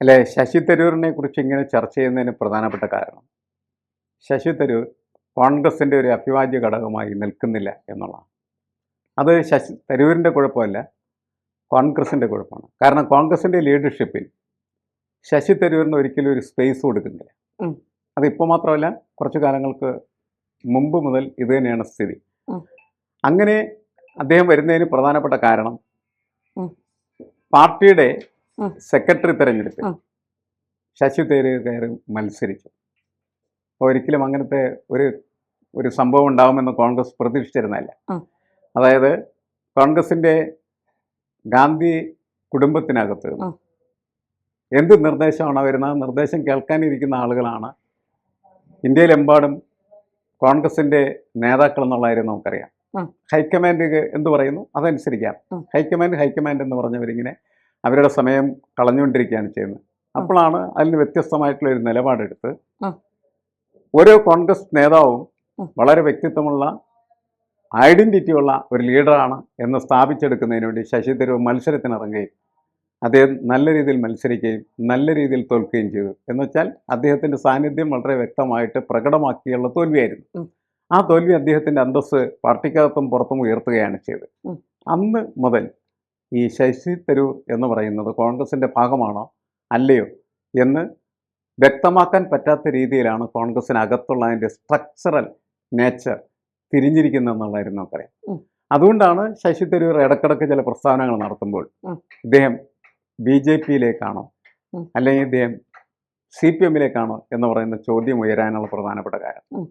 അല്ലെ, ശശി തരൂരിനെ കുറിച്ച് ഇങ്ങനെ ചർച്ച ചെയ്യുന്നതിന് പ്രധാനപ്പെട്ട കാരണം ശശി തരൂർ കോൺഗ്രസിൻ്റെ ഒരു അഭിവാജ്യ ഘടകമായി നിൽക്കുന്നില്ല എന്നുള്ളതാണ്. അത് ശശി തരൂരിൻ്റെ കുഴപ്പമല്ല, കോൺഗ്രസിൻ്റെ കുഴപ്പമാണ്. കാരണം കോൺഗ്രസിൻ്റെ ലീഡർഷിപ്പിൽ ശശി തരൂരിന് ഒരിക്കലും ഒരു സ്പേസ് കൊടുക്കുന്നില്ല. അതിപ്പോൾ മാത്രമല്ല, കുറച്ചു കാലങ്ങൾക്ക് മുമ്പ് മുതൽ ഇത് തന്നെയാണ് സ്ഥിതി. അങ്ങനെ അദ്ദേഹം വരുന്നതിന് പ്രധാനപ്പെട്ട കാരണം പാർട്ടിയുടെ സെക്രട്ടറി തെരഞ്ഞെടുപ്പിൽ ശശി തരൂർ മത്സരിച്ചു. ഒരിക്കലും അങ്ങനത്തെ ഒരു സംഭവം ഉണ്ടാകുമെന്ന് കോൺഗ്രസ് പ്രതീക്ഷിച്ചിരുന്നല്ല. അതായത് കോൺഗ്രസിൻ്റെ ഗാന്ധി കുടുംബത്തിനകത്ത് എന്ത് നിർദ്ദേശമാണ് വരുന്നത്, നിർദ്ദേശം കേൾക്കാനിരിക്കുന്ന ആളുകളാണ് ഇന്ത്യയിലെമ്പാടും കോൺഗ്രസിൻ്റെ നേതാക്കൾ എന്നുള്ളതായിരുന്നു നമുക്കറിയാം. ഹൈക്കമാൻഡ് എന്ത് പറയുന്നു അതനുസരിക്കാം. ഹൈക്കമാൻഡ് എന്ന് പറഞ്ഞവരിങ്ങനെ അവരുടെ സമയം കളഞ്ഞുകൊണ്ടിരിക്കുകയാണ് ചെയ്യുന്നത്. അപ്പോഴാണ് അതിന് വ്യത്യസ്തമായിട്ടുള്ള ഒരു നിലപാടെടുത്ത് ഓരോ കോൺഗ്രസ് നേതാവും വളരെ വ്യക്തിത്വമുള്ള ഐഡൻറ്റിറ്റിയുള്ള ഒരു ലീഡറാണ് എന്ന് സ്ഥാപിച്ചെടുക്കുന്നതിന് വേണ്ടി ശശി തരൂർ മത്സരത്തിനിറങ്ങുകയും അദ്ദേഹം നല്ല രീതിയിൽ മത്സരിക്കുകയും നല്ല രീതിയിൽ തോൽക്കുകയും ചെയ്തു. എന്നുവെച്ചാൽ അദ്ദേഹത്തിൻ്റെ സാന്നിധ്യം വളരെ വ്യക്തമായിട്ട് പ്രകടമാക്കിയുള്ള തോൽവിയായിരുന്നു. ആ തോൽവി അദ്ദേഹത്തിൻ്റെ അന്തസ്സ് പാർട്ടിക്കകത്തും പുറത്തും ഉയർത്തുകയാണ് ചെയ്തത്. അന്ന് മുതൽ ഈ ശശി തരൂർ എന്ന് പറയുന്നത് കോൺഗ്രസിൻ്റെ ഭാഗമാണോ അല്ലയോ എന്ന് വ്യക്തമാക്കാൻ പറ്റാത്ത രീതിയിലാണ് കോൺഗ്രസിനകത്തുള്ള അതിൻ്റെ സ്ട്രക്ചറൽ നേച്ചർ തിരിഞ്ഞിരിക്കുന്നതെന്നുള്ളതായിരുന്നു നമുക്കറിയാം. അതുകൊണ്ടാണ് ശശി തരൂർ ഇടക്കിടക്ക് ചില പ്രസ്താവനകൾ നടത്തുമ്പോൾ ഇദ്ദേഹം BJP-യിലേക്കാണോ അല്ലെങ്കിൽ ഇദ്ദേഹം CPM-ലേക്കാണോ എന്ന് പറയുന്ന ചോദ്യം ഉയരാനുള്ള പ്രധാനപ്പെട്ട കാരണം.